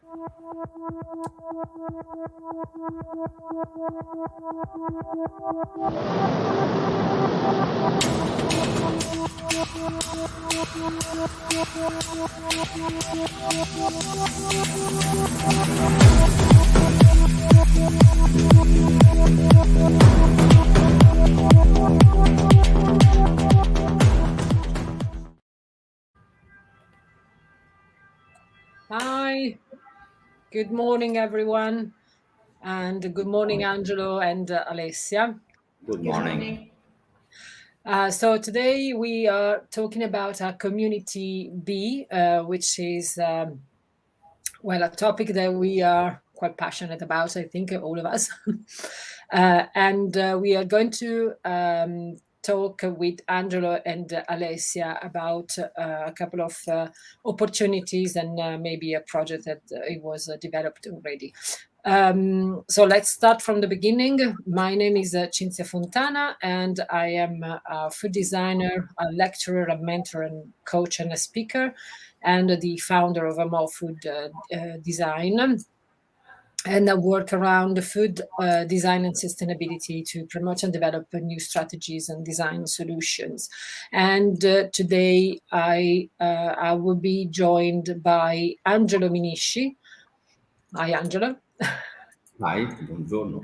Hi, good morning, everyone, and good morning, Angelo and Alessia. Good morning. So today we are talking about community B, which is, a topic that we are quite passionate about, I think, all of us. And we are going to talk with Angelo and Alessia about a couple of opportunities and maybe a project that it was developed already. So let's start from the beginning. My name is Cinzia Fontana, and I am a food designer, a lecturer, a mentor, and coach, and a speaker, and the founder of More Food Design. And I work around food design and sustainability to promote and develop new strategies and design solutions. And today I will be joined by Angelo Minisci. Hi, Angelo. Hi, buongiorno.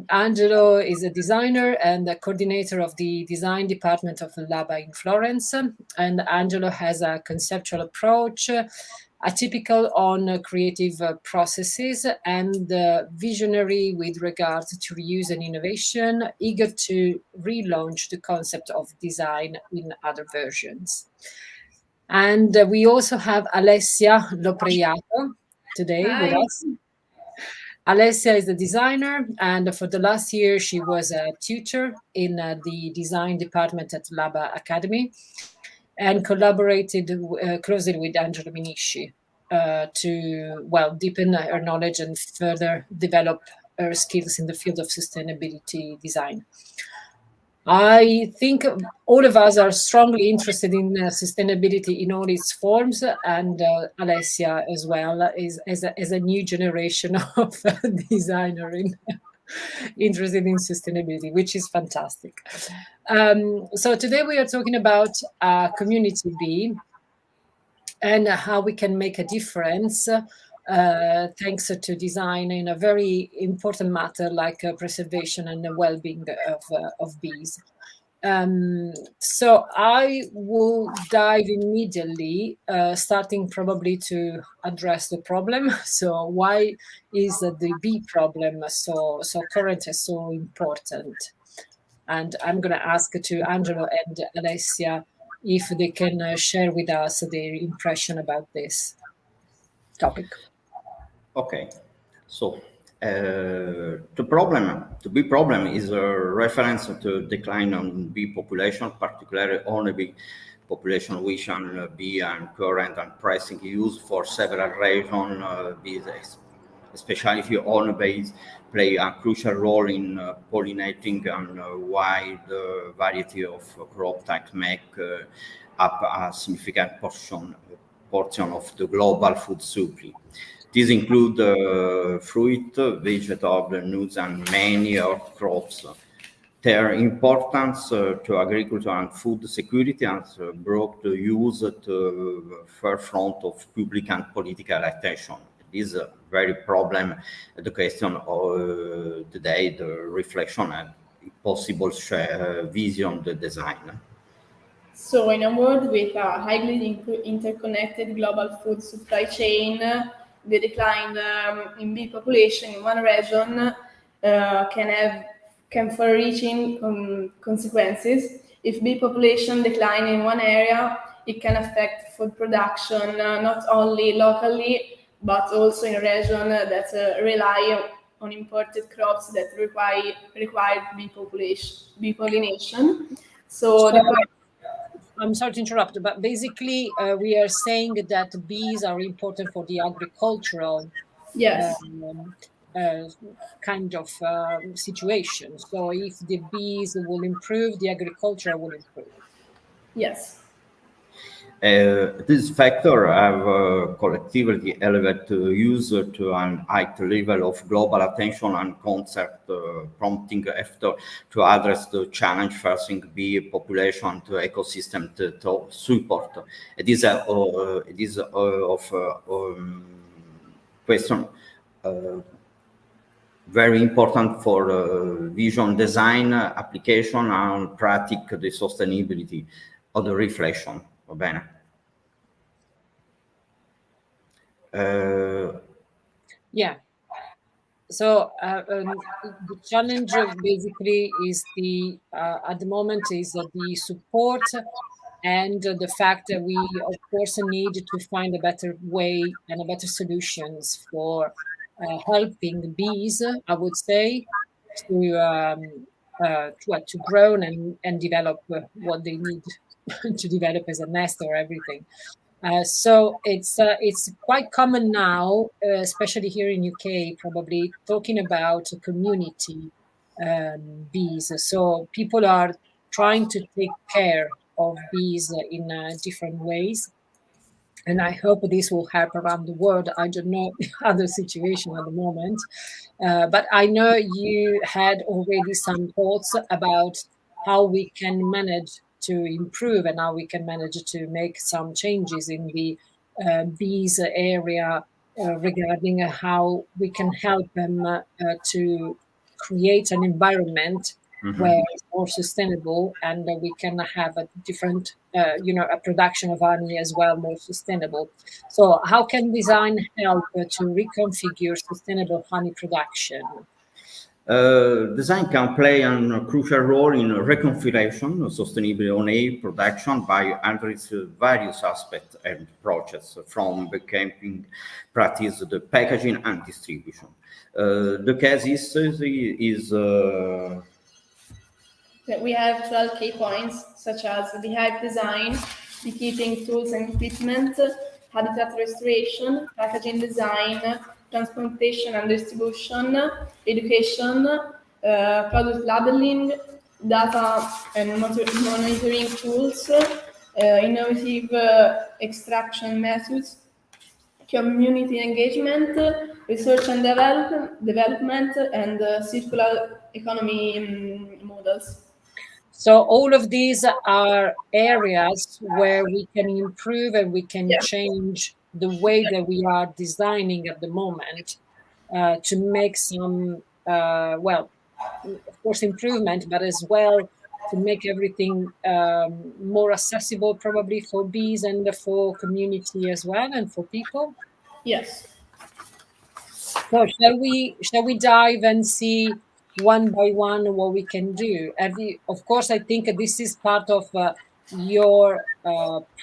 Angelo is a designer and a coordinator of the design department of Laba in Florence. And Angelo has a conceptual approach, atypical on creative processes, and visionary with regards to reuse and innovation, eager to relaunch the concept of design in other versions. And we also have Alessia Lopreato today with us. Alessia is a designer, and for the last year, she was a tutor in the design department at Laba Academy and collaborated closely with Angelo Minisci to deepen her knowledge and further develop her skills in the field of sustainability design. I think all of us are strongly interested in sustainability in all its forms, and Alessia as well is as a new generation of designer interested in sustainability, which is fantastic. So today we are talking about Community B and how we can make a difference thanks to design in a very important matter like preservation and the well-being of bees. So I will dive immediately, starting probably to address the problem. So why is the bee problem so current and so important? And I'm going to ask to Angelo and Alessia if they can share with us their impression about this topic. Okay, so the bee problem is a reference to decline on bee population, particularly on the bee population which can be current and pressing use for several reasons. Bees, especially if your own bees play a crucial role in pollinating and a wide variety of crop types make up a significant portion of the global food supply. These include fruit, vegetables, nuts, and many other crops. Their importance to agriculture and food security has brought the use to the forefront of public and political attention. This is a very problem, the question of today, the reflection and possible vision, the design. So in a world with a highly interconnected global food supply chain, the decline in bee population in one region can far-reaching consequences. If bee population decline in one area, it can affect food production not only locally but also in a region that rely on imported crops that require bee pollination. So I'm sorry to interrupt, but basically we are saying that bees are important for the agricultural kind of situation. So if the bees will improve, the agriculture will improve. Yes. This factor have collectively elevated use to an high level of global attention and concept, prompting effort to address the challenge facing bee population to ecosystem to support. It is question very important for vision design, application, and practice the sustainability of the reflection. Va bene. Yeah. So the challenge basically is the at the moment is the support and the fact that we of course need to find a better way and a better solutions for helping bees, I would say, to grow and develop what they need to develop as a nest or everything. So it's quite common now, especially here in UK, probably talking about community bees. So people are trying to take care of bees in different ways. And I hope this will help around the world. I don't know the other situation at the moment. But I know you had already some thoughts about how we can manage to improve and how we can manage to make some changes in the bees area regarding how we can help them to create an environment where it's more sustainable and we can have a different, a production of honey as well, more sustainable. So how can design help to reconfigure sustainable honey production? Design can play a crucial role in reconfiguration of sustainable honey production by addressing various aspects and processes, from the camping practice to the packaging and distribution. The case is that we have 12 key points, such as beehive design, beekeeping tools and equipment, habitat restoration, packaging design, transportation and distribution, education, product labeling, data and monitoring tools, innovative extraction methods, community engagement, research and development, and circular economy models. So all of these are areas where we can improve and we can change the way that we are designing at the moment to make some, of course, improvement, but as well to make everything more accessible, probably for bees and for community as well, and for people. Yes. So shall we dive and see one by one what we can do? Of course, I think this is part of your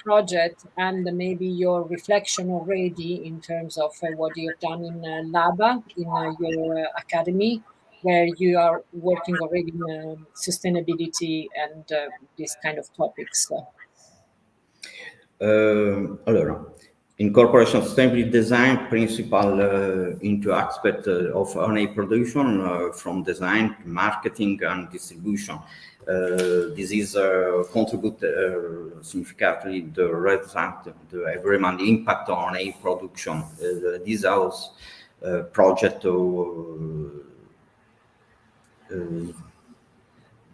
project and maybe your reflection already in terms of what you have done in LABA, in your academy, where you are working already in sustainability and these kind of topics. Allora, incorporation sustainability design principle into aspect of honey production from design, marketing, and distribution. This is contribute significantly the result, the environmental impact on honey production. This house project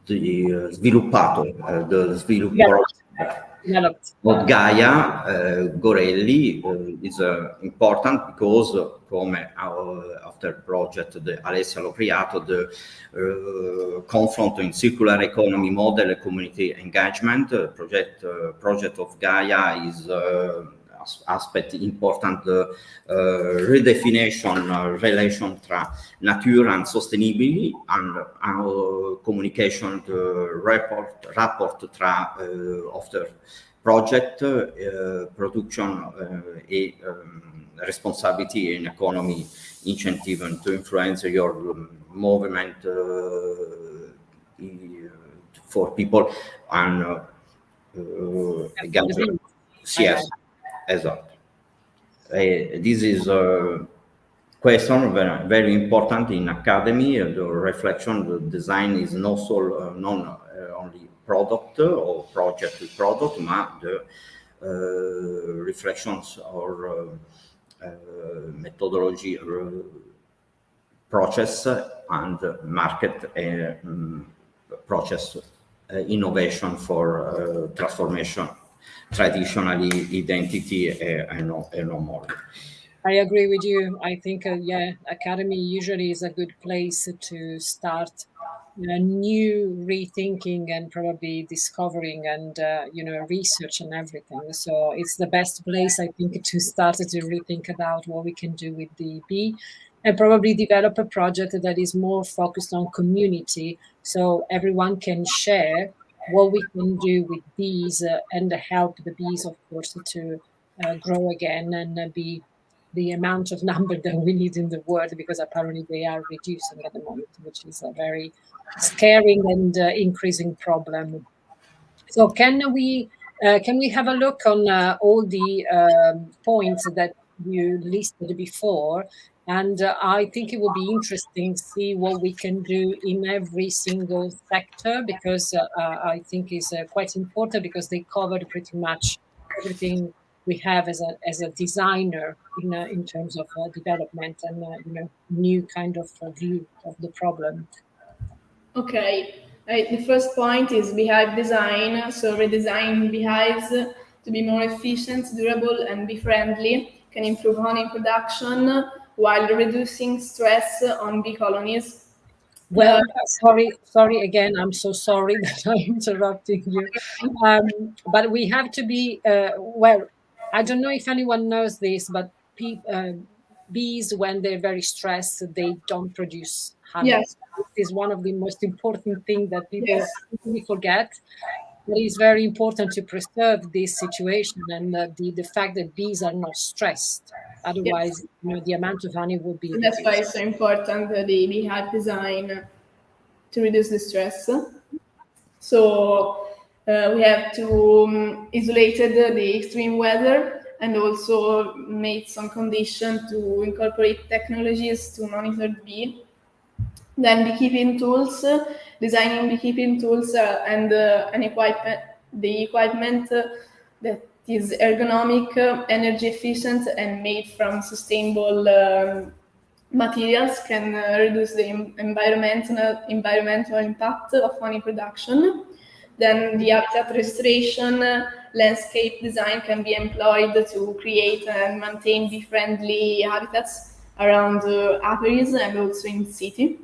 sviluppato, of Gaia Gorelli is important because, come after project the Alessia l'ho creato, the confront in circular economy model and community engagement project of Gaia is aspect important redefinition relation tra nature and sustainability and communication rapport tra after project production e responsibility in economy incentive to influence your movement for people and yes. Esatto. This is a question very, very important in academy. The reflection, the design is not only product or project to product, but the reflections or methodology process and market process innovation for transformation, traditionally identity and no more. I agree with you. I think, yeah, academy usually is a good place to start new rethinking and probably discovering and, research and everything. So it's the best place, I think, to start to rethink about what we can do with the bee and probably develop a project that is more focused on community so everyone can share what we can do with bees and help the bees, of course, to grow again and be the amount of number that we need in the world, because apparently they are reducing at the moment, which is a very scaring and increasing problem. So can we have a look on all the points that you listed before? And I think it will be interesting to see what we can do in every single sector, because I think is quite important, because they covered pretty much everything we have as a designer in terms of development and new kind of view of the problem. Okay, the first point is beehive design. So redesign beehives to be more efficient, durable, and bee friendly can improve honey production while reducing stress on bee colonies. Well, sorry again. I'm so sorry that I'm interrupting you. But we have to be, well, I don't know if anyone knows this, but bees, when they're very stressed, they don't produce honey. Yes. This is one of the most important things that people Yes. usually forget. It is very important to preserve this situation and the fact that bees are not stressed. Otherwise, the amount of honey would be And that's why reduced. it's so important, the beehive design, to reduce the stress. So we have to isolated the extreme weather and also made some condition to incorporate technologies to monitor the bee. Then beekeeping tools, designing beekeeping tools and an equipment, the equipment that is ergonomic, energy efficient, and made from sustainable materials can reduce the environmental impact of honey production. Then the habitat restoration, landscape design can be employed to create and maintain bee-friendly habitats around apiaries and also in city.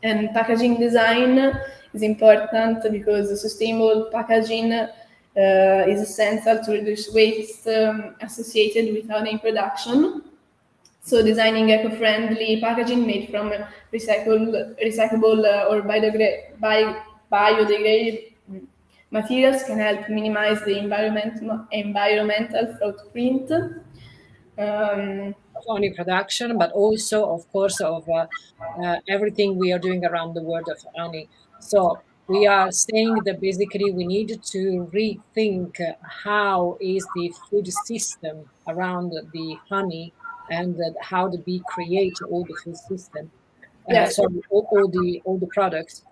And packaging design is important because sustainable packaging is essential to reduce waste associated with honey production. So designing eco-friendly packaging made from recyclable or biodegradable materials can help minimize the environmental footprint. Honey production, but also, of course, of everything we are doing around the world of honey. So we are saying that basically we need to rethink how is the food system around the honey and how the bee create all the food system. Yes. Sorry, all the products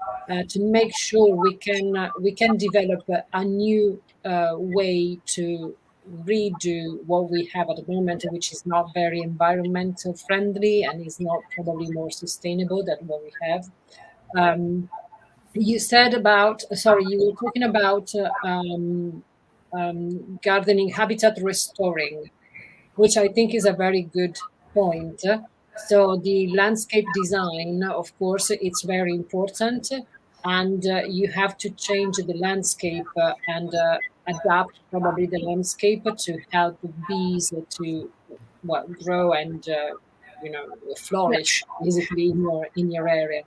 to make sure we can develop a new way to redo what we have at the moment, which is not very environmental friendly and is not probably more sustainable than what we have. You said about, sorry, you were talking about gardening habitat restoring, which I think is a very good point. So the landscape design, of course, it's very important, and you have to change the landscape and adapt probably the landscape to help bees to grow and flourish basically in your area.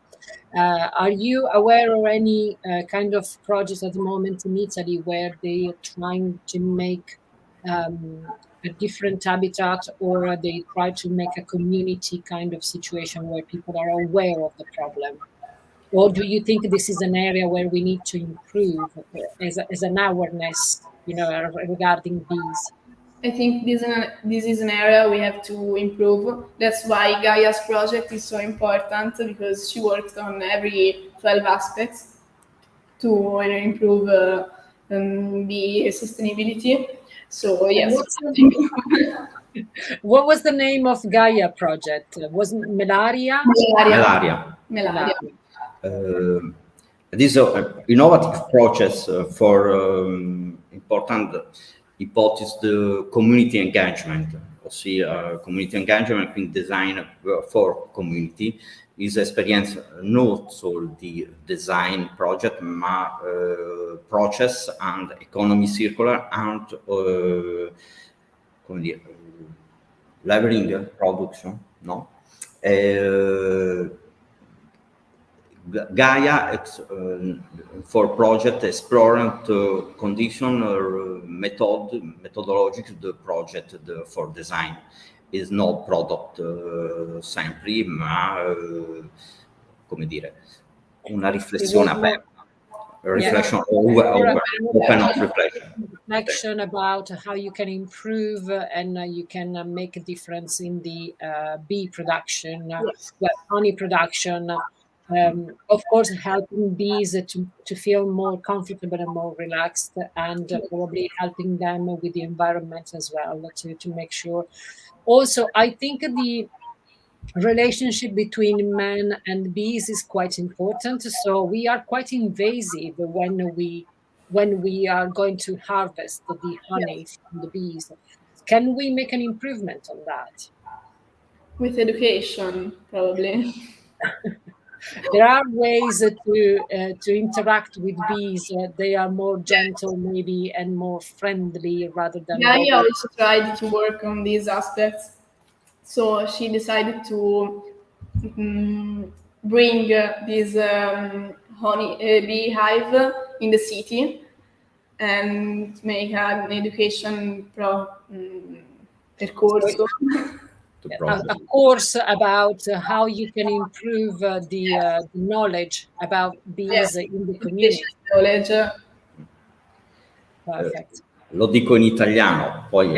Are you aware of any kind of projects at the moment in Italy where they are trying to make a different habitat, or they try to make a community kind of situation where people are aware of the problem? Or do you think this is an area where we need to improve as an awareness, regarding bees? I think this is an area we have to improve. That's why Gaia's project is so important, because she worked on every 12 aspects to improve the sustainability. So yes. What was the name of Gaia project? Was it Melaria? Melaria. This is an innovative process for important hypothesis, the community engagement. Ossia, community engagement, quindi design for community, is experience not solo the design project, ma process and economy circular and come dire, leveling production, no? Gaia for project exploring the condition or methodologic the project for design is not product sempre, ma come dire, una riflessione aperta. Reflection, open up reflection about how you can improve and you can make a difference in the bee production, honey production. Of course, helping bees to feel more comfortable and more relaxed, and probably helping them with the environment as well to make sure. Also, I think the relationship between men and bees is quite important. So we are quite invasive when we are going to harvest the honey from the bees. Can we make an improvement on that? With education, probably. There are ways to interact with bees. They are more gentle, maybe, and more friendly rather than. Gaia also tried to work on these aspects. So she decided to bring this honey beehive in the city and make an education percorso. A course about how you can improve the knowledge about bees in the community. Knowledge. Perfect. Lo dico in italiano, poi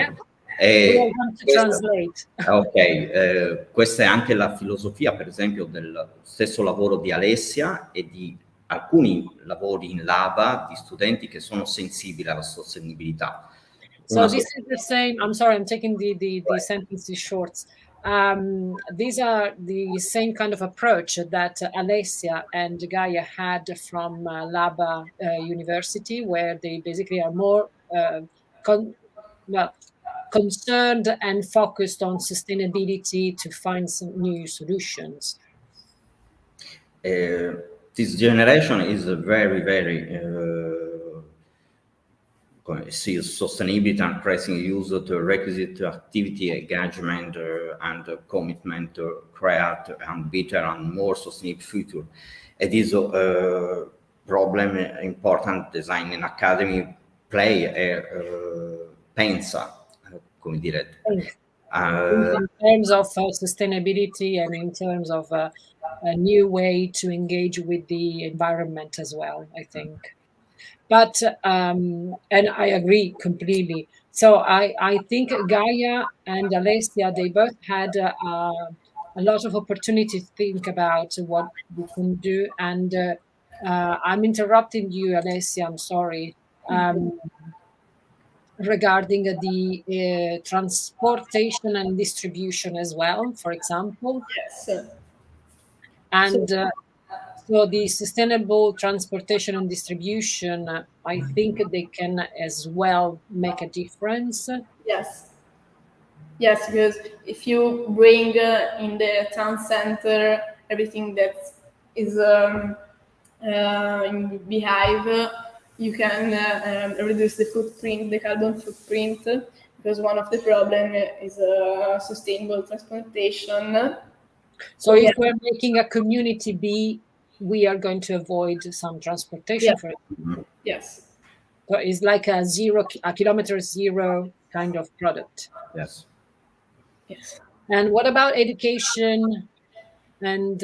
questa è anche la filosofia, per esempio, del stesso lavoro di Alessia e di alcuni lavori in lab di studenti che sono sensibili alla sostenibilità. So this is the same. I'm sorry, I'm taking the sentences short. These are the same kind of approach that Alessia and Gaia had from Laba University, where they basically are more concerned and focused on sustainability to find some new solutions. This generation is very, very sees sustainability and pressing use of the requisite activity, engagement, and commitment to create a better and more sustainable future. It is a problem important design in academy play pensa, come dire. In terms of sustainability and in terms of a new way to engage with the environment as well, I think. But, and I agree completely. So I think Gaia and Alessia, they both had a lot of opportunity to think about what we can do. And I'm interrupting you, Alessia, I'm sorry. Regarding the transportation and distribution as well, for example. Yes. And so the sustainable transportation and distribution, I think they can as well make a difference. Yes. Yes, because if you bring in the town center everything that is in beehive, you can reduce the footprint, the carbon footprint, because one of the problems is sustainable transportation. So if we're making a community bee, we are going to avoid some transportation for it. Yes. So it's like a kilometer zero kind of product. Yes. Yes. And what about education and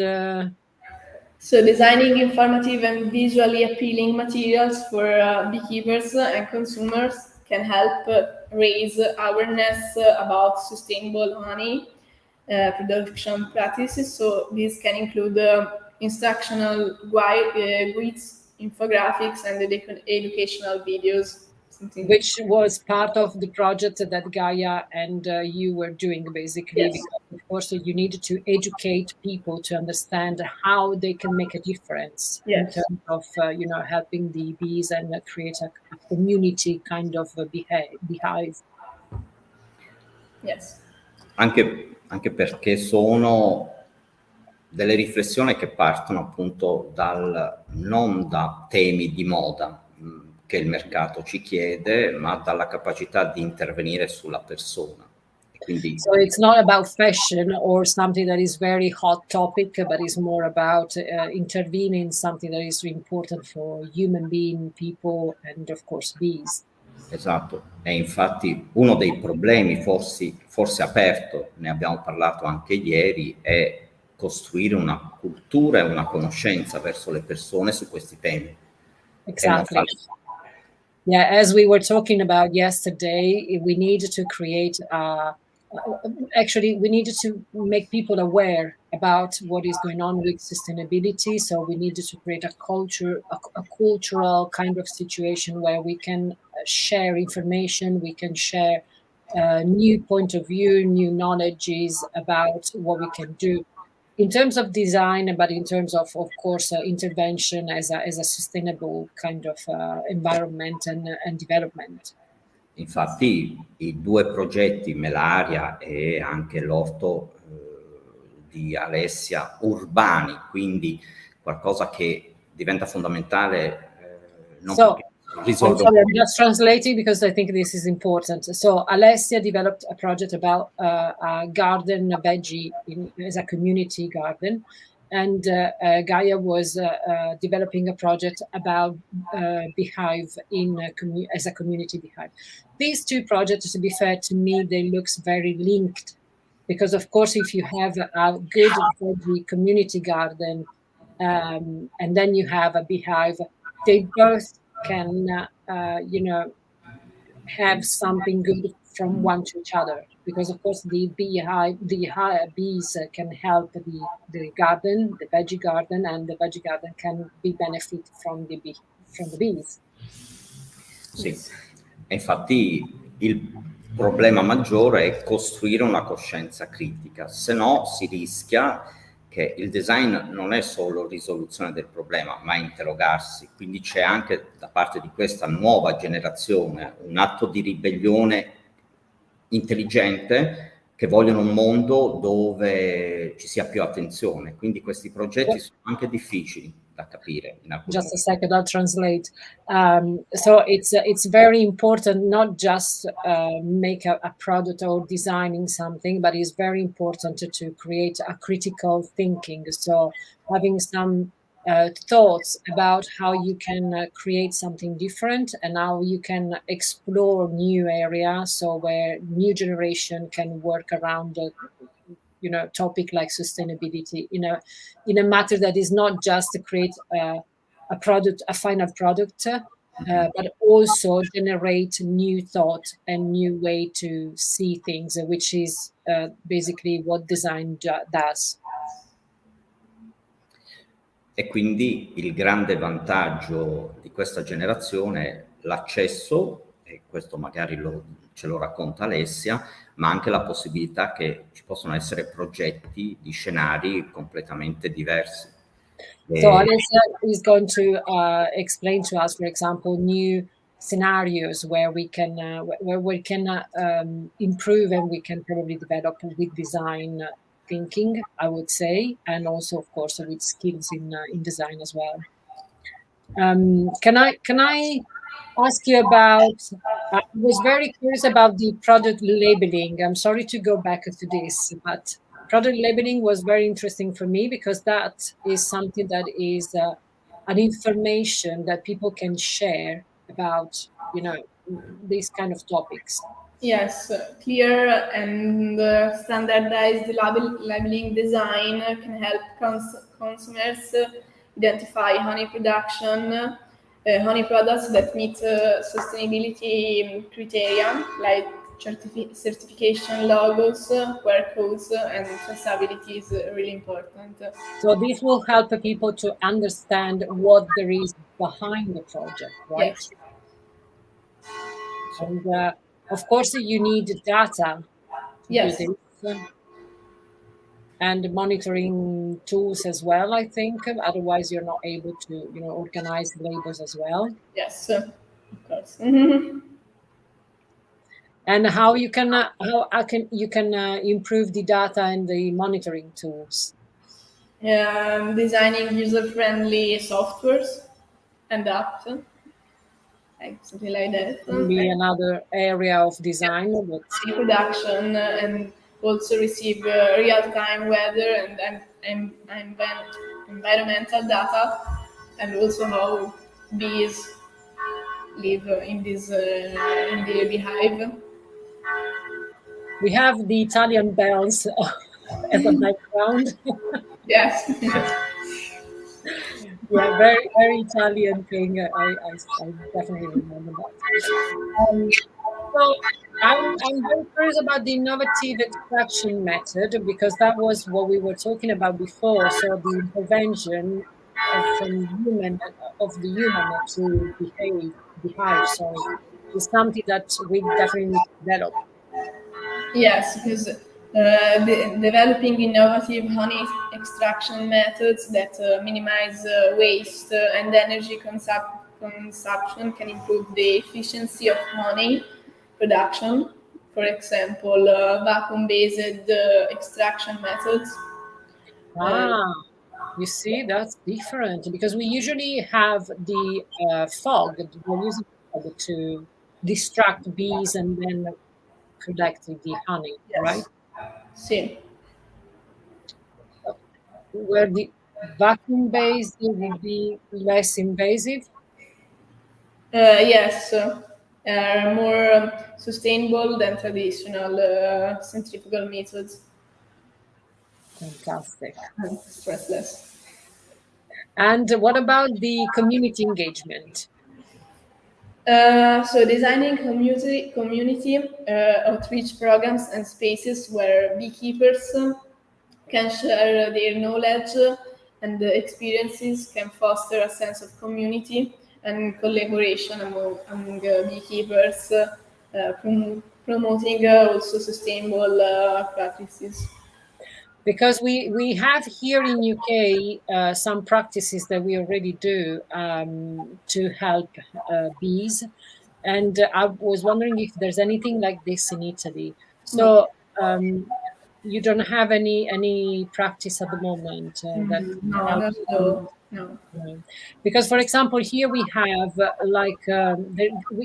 so designing informative and visually appealing materials for beekeepers and consumers can help raise awareness about sustainable honey production practices. So these can include instructional guides, infographics, and educational videos. Which was part of the project that Gaia and you were doing, basically. Yes. Because of course you needed to educate people to understand how they can make a difference in Yes. terms of helping the bees and create a community kind of beehive. Yes. Anche perché sono delle riflessioni che partono appunto non da temi di moda che il mercato ci chiede, ma dalla capacità di intervenire sulla persona. Quindi, so it's not about fashion or something that is very hot topic, but it's more about intervening in something that is important for human being, people, and of course bees. Esatto, e infatti uno dei problemi forse aperto, ne abbiamo parlato anche ieri, è costruire una cultura e una conoscenza verso le persone su questi temi. Exactly. Yeah, as we were talking about yesterday, we need to create actually we needed to make people aware about what is going on with sustainability. So we needed to create a cultural kind of situation where we can share information, we can share new point of view, new knowledges about what we can do in terms of design, but in terms of course, intervention as a sustainable kind of environment and development. Infatti i due progetti, Melaria e anche l'orto di Alessia, urbani, quindi qualcosa che diventa fondamentale non So, perché I'm risolve sorry, I'm just translating because I think this is important. So Alessia developed a project about a garden, a veggie as a community garden. And Gaia was developing a project about beehive as a community beehive. These two projects, to be fair to me, they looks very linked because, of course, if you have a good veggie community garden and then you have a beehive, they both can have something good from one to each other, because of course the bees can help the garden, the veggie garden, and the veggie garden can be benefit from the bees. Sì, e infatti il problema maggiore è costruire una coscienza critica, se no si rischia che il design non è solo risoluzione del problema, ma interrogarsi. Quindi c'è anche da parte di questa nuova generazione un atto di ribellione intelligente, che vogliono un mondo dove ci sia più attenzione. Quindi questi progetti sono anche difficili da capire. Just a second, I'll translate. So it's very important not just make a product or designing something, but it's very important to create a critical thinking. So having some thoughts about how you can create something different and how you can explore new areas, so where new generation can work around topic like sustainability in a matter that is not just to create a product, a final product, but also generate new thought and new way to see things, which is basically what design does. E quindi il grande vantaggio di questa generazione è l'accesso, e questo magari ce lo racconta Alessia, ma anche la possibilità che ci possono essere progetti di scenari completamente diversi. So Alessia is going to explain to us, for example, new scenarios where we can improve and we can probably develop with design thinking, I would say, and also, of course, with skills in design as well. Can I ask you about? I was very curious about the product labeling. I'm sorry to go back to this, but product labeling was very interesting for me because that is something that is an information that people can share about, these kind of topics. Yes, clear and standardized labeling design can help consumers identify honey production, honey products that meet sustainability criteria like certification logos, QR codes, and traceability is really important. So this will help people to understand what there is behind the project, right? Yes. And of course, you need data to Yes. do this, and monitoring tools as well, I think. Otherwise, you're not able to, organize labels as well. Yes, of course. Mhm. And how you can improve the data and the monitoring tools. Designing user-friendly softwares and apps, like something like that. Can be another area of design, but Production and also receive real-time weather and environmental data, and also how bees live in the beehive. we have the Italian bells as a background. Yes. Yeah, very very Italian thing. I definitely remember that. So I'm very curious about the innovative extraction method, because that was what we were talking about before. So the intervention of the human to behave. Sorry, is something that we definitely need to develop. Yes, because developing innovative honey extraction methods that minimize waste and energy consumption can improve the efficiency of honey production. For example, vacuum-based extraction methods. Uh, Ah, you see, that's different, because we usually have the fog. We're using fog to distract bees and then collect the honey, right? yes, see. Where the vacuum based would be less invasive. Yes, more sustainable than traditional centrifugal methods Fantastic. and stressless. And what about the community engagement? So designing community outreach programs and spaces where beekeepers can share their knowledge and the experiences can foster a sense of community and collaboration among beekeepers, promoting also sustainable practices. Because we have here in UK some practices that we already do to help bees, and I was wondering if there's anything like this in Italy. No. So you don't have any practice at the moment that No, not helps at all. bees. No. No. Because, for example, here we have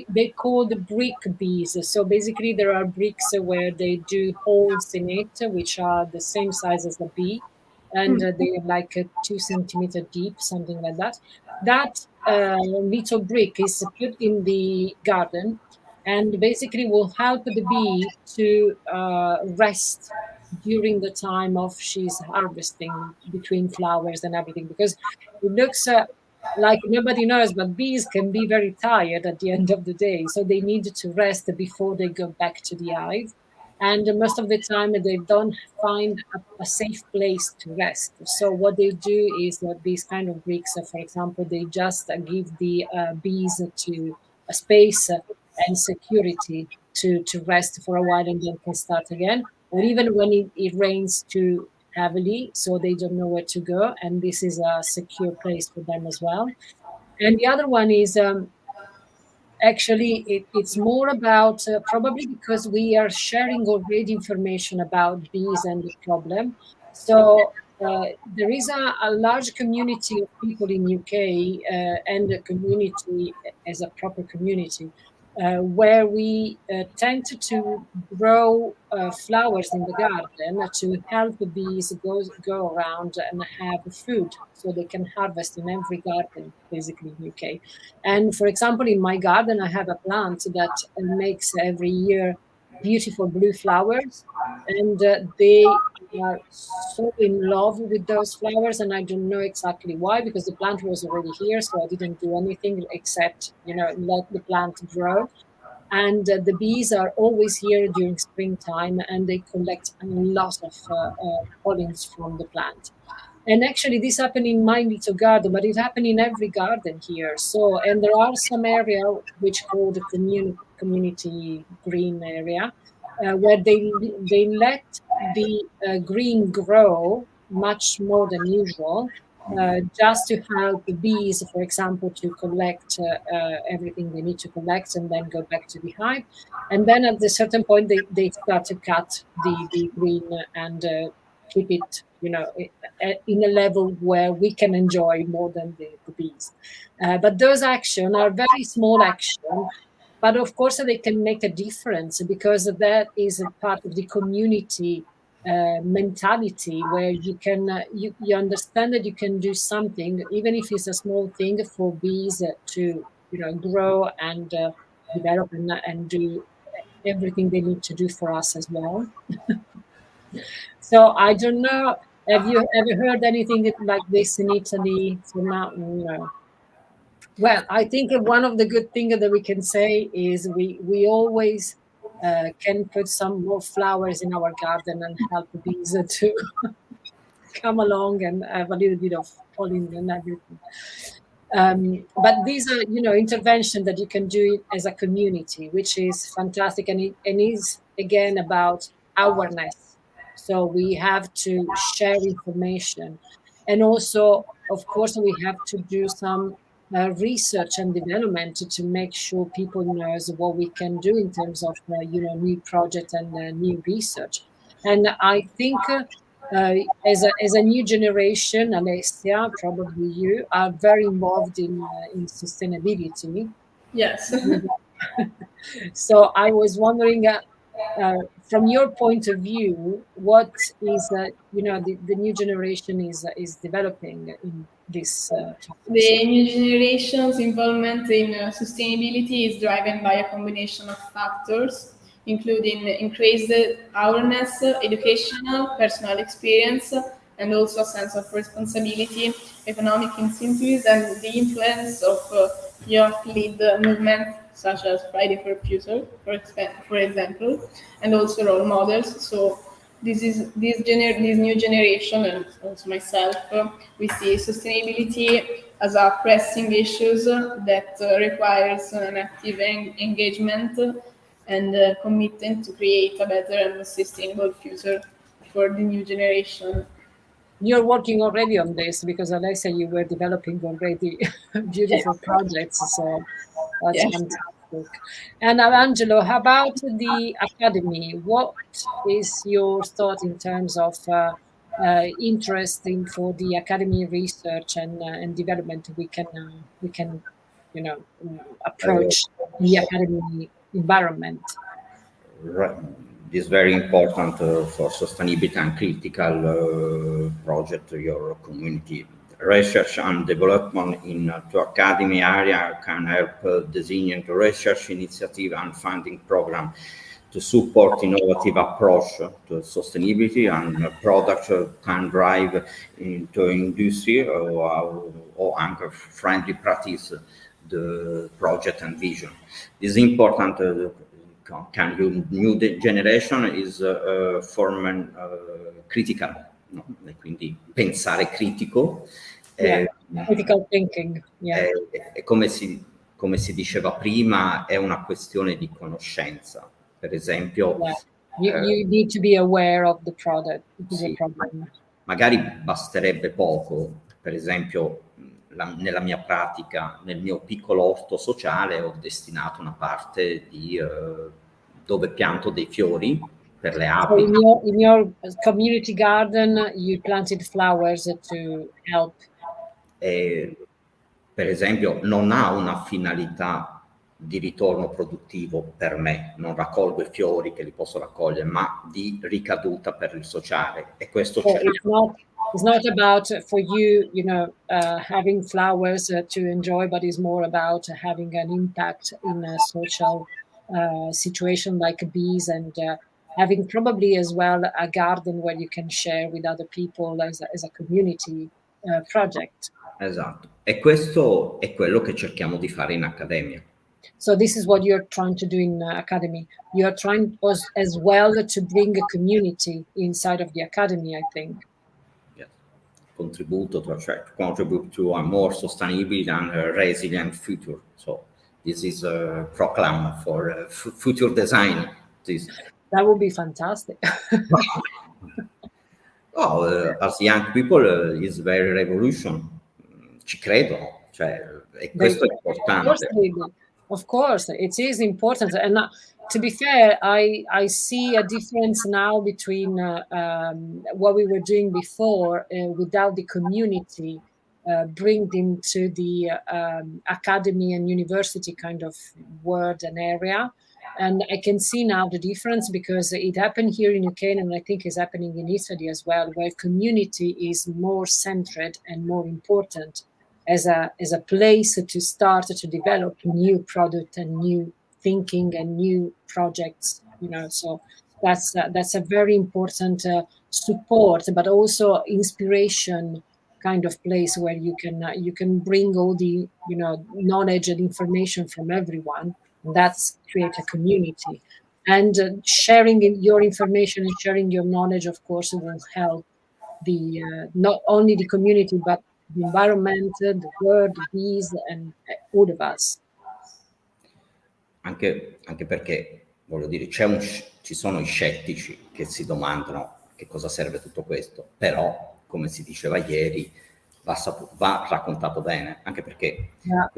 they call the brick bees. So basically, there are bricks where they do holes in it, which are the same size as the bee, and they are like 2 centimeter deep, something like that. That little brick is put in the garden, and basically will help the bee to rest during the time of she's harvesting between flowers and everything, because it looks like nobody knows, but bees can be very tired at the end of the day, so they need to rest before they go back to the hive. And most of the time, they don't find a safe place to rest. So what they do is that these kind of bricks, for example, they just give the bees to a space and security to rest for a while, and then can start again. Or even when it rains too heavily, so they don't know where to go, and this is a secure place for them as well. And the other one is actually it's more about probably because we are sharing already information about bees and the problem. So there is a large community of people in UK, and the community as a proper community, where we tend to grow flowers in the garden to help the bees go around and have food, so they can harvest in every garden basically in UK. And for example, in my garden, I have a plant that makes every year beautiful blue flowers, and they are so in love with those flowers. And I don't know exactly why, because the plant was already here, so I didn't do anything except, let the plant grow. And the bees are always here during springtime, and they collect a lot of pollens from the plant. And actually, this happened in my little garden, but it happened in every garden here. So, and there are some area which called community green area, where they let the green grow much more than usual, just to help the bees, for example, to collect everything they need to collect and then go back to the hive. And then at a certain point, they start to cut the green and keep it, in a level where we can enjoy more than the bees. But those actions are very small action, but of course they can make a difference, because that is a part of the community mentality, where you can you understand that you can do something, even if it's a small thing, for bees to grow and develop and do everything they need to do for us as well. So I don't know, have you ever heard anything like this in Italy? So now, no. Well, I think one of the good things that we can say is we always can put some more flowers in our garden and help the bees to come along and have a little bit of pollen and everything. But these are, intervention that you can do as a community, which is fantastic, and it is again about awareness. So we have to share information, and also, of course, we have to do some research and development to make sure people knows what we can do in terms of new project and new research. And I think. As a new generation, Alessia, probably you are very involved in sustainability. Yes. So I was wondering, from your point of view, what is the new generation is developing in this topic? The new generation's involvement in sustainability is driven by a combination of factors, including increased awareness, educational, personal experience, and also a sense of responsibility, economic incentives, and the influence of youth-led movements such as Friday for Future, for example, and also role models. So this new generation, and also myself, we see sustainability as a pressing issue that requires an active engagement and commitment to create a better and sustainable future for the new generation. You're working already on this, because Alessia, you were developing already beautiful projects. So that's Yes. fantastic. And Angelo, how about the academy? What is your thought in terms of interest for the academy research and development? We can approach the academy environment. Right. This is very important for sustainability and critical project to your community. Research and development in to academy area can help designing research initiative and funding program to support innovative approach to sustainability, and products can drive into industry or friendly practice the project and vision. This is important. Can you new generation is form critical, no? Quindi pensare critico. Yeah. Critical thinking. Yeah. Come si diceva prima, è una questione di conoscenza. Per esempio, you need to be aware of the product. Sì, magari basterebbe poco. Per esempio, nella mia pratica, nel mio piccolo orto sociale, ho destinato una parte di dove pianto dei fiori per le api. So in your community garden, you planted flowers to help. Per esempio, non ha una finalità di ritorno produttivo per me, non raccolgo i fiori che li posso raccogliere, ma di ricaduta per il sociale. E questo it's not about for you, having flowers to enjoy, but it's more about having an impact in a social situation like bees, and having probably as well a garden where you can share with other people as a community project. Esatto, e questo è quello che cerchiamo di fare in accademia. So this is what you're trying to do in academy. You're trying as well to bring a community inside of the academy, I think. Yes. Contribute to a more sustainable and resilient future. So this is a proclam for future design. That would be fantastic. As young people is very revolution. Ci credono, cioè, e questo è importante. Of course, it is important. And to be fair, I see a difference now between what we were doing before without the community bring them to the academy and university kind of world and area. And I can see now the difference because it happened here in UK, and I think it's happening in Italy as well, where community is more centered and more important as a place to start to develop new product and new thinking and new projects. So that's a very important support, but also inspiration kind of place where you can bring all the knowledge and information from everyone. That's create a community, and sharing your information and sharing your knowledge, of course, will help the not only the community but the environment, the world, the bees, and all of us. Anche perché, voglio dire, ci sono i scettici che si domandano che cosa serve tutto questo, però, come si diceva ieri, va raccontato bene, anche perché...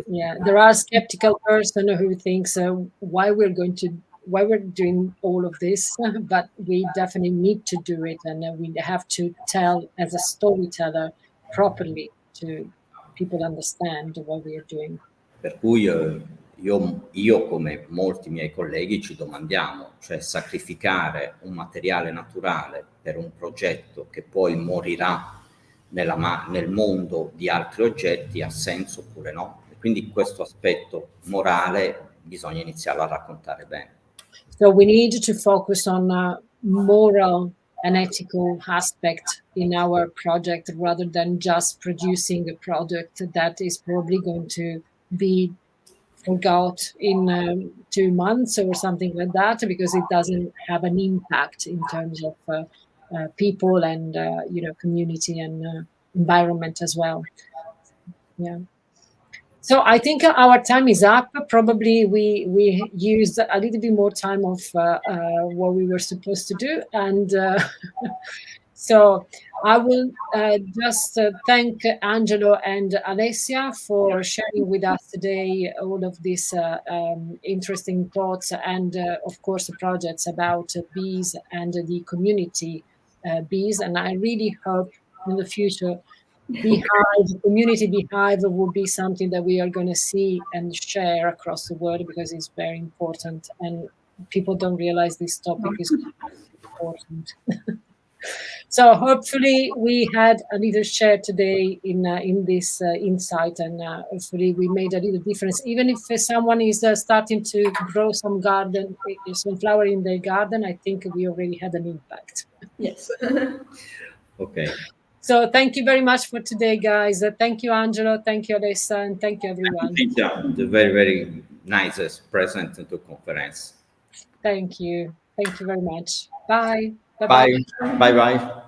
Yeah. There are skeptical person who thinks why we're doing all of this, but we definitely need to do it, and we have to tell as a storyteller properly to people understand what we are doing. Per cui io come molti miei colleghi ci domandiamo, cioè sacrificare un materiale naturale per un progetto che poi morirà nel mondo di altri oggetti ha senso oppure no? E quindi questo aspetto morale bisogna iniziarlo a raccontare bene. So we need to focus on moral and ethical aspect in our project rather than just producing a product that is probably going to be forgot in 2 months or something like that, because it doesn't have an impact in terms of people and community and environment as well. Yeah. So I think our time is up. Probably we used a little bit more time of what we were supposed to do, and so I will just thank Angelo and Alessia for sharing with us today all of these interesting thoughts and, of course, projects about bees and the community bees. And I really hope in the future community beehive will be something that we are going to see and share across the world, because it's very important and people don't realize this topic is important. So hopefully we had a little share today in this insight, and hopefully we made a little difference. Even if someone is starting to grow some flower in their garden, I think we already had an impact. Yes. Okay. So thank you very much for today, guys. Thank you, Angelo. Thank you, Alessa, and thank you, everyone. The very, very nicest present to conference. Thank you. Thank you very much. Bye. Bye. Bye. Bye.